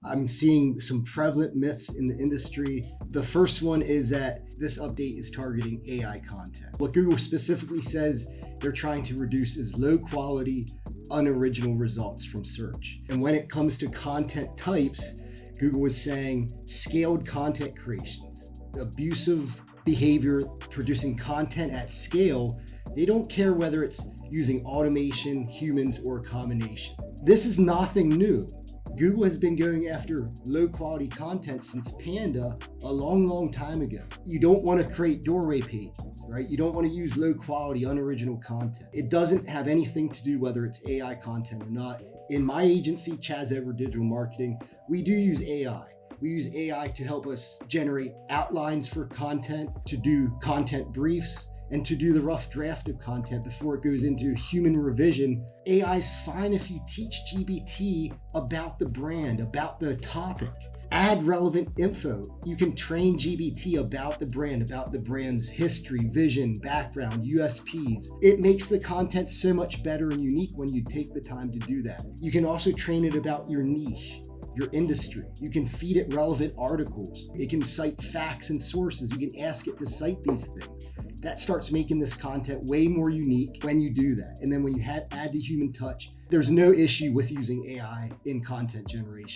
I'm seeing some prevalent myths in the industry. The first one is that this update is targeting AI content. What Google specifically says they're trying to reduce is low quality, unoriginal results from search. And when it comes to content types, Google is saying scaled content creations, abusive behavior, producing content at scale. They don't care whether it's using automation, humans, or a combination. This is nothing new. Google has been going after low quality content since Panda a long time ago. You don't want to create doorway pages, right? You don't want to use low quality, unoriginal content. It doesn't have anything to do whether it's AI content or not. In my agency, Chaz Edward Digital Marketing, we do use AI. We use AI to help us generate outlines for content, to do content briefs, and to do the rough draft of content before it goes into human revision. AI is fine if you teach GBT about the brand, about the topic. Add relevant info. You can train GBT about the brand, about the brand's history, vision, background, USPs. It makes the content so much better and unique when you take the time to do that. You can also train it about your niche, your industry. You can feed it relevant articles. It can cite facts and sources. You can ask it to cite these things. That starts making this content way more unique when you do that. And then when you add the human touch, there's no issue with using AI in content generation.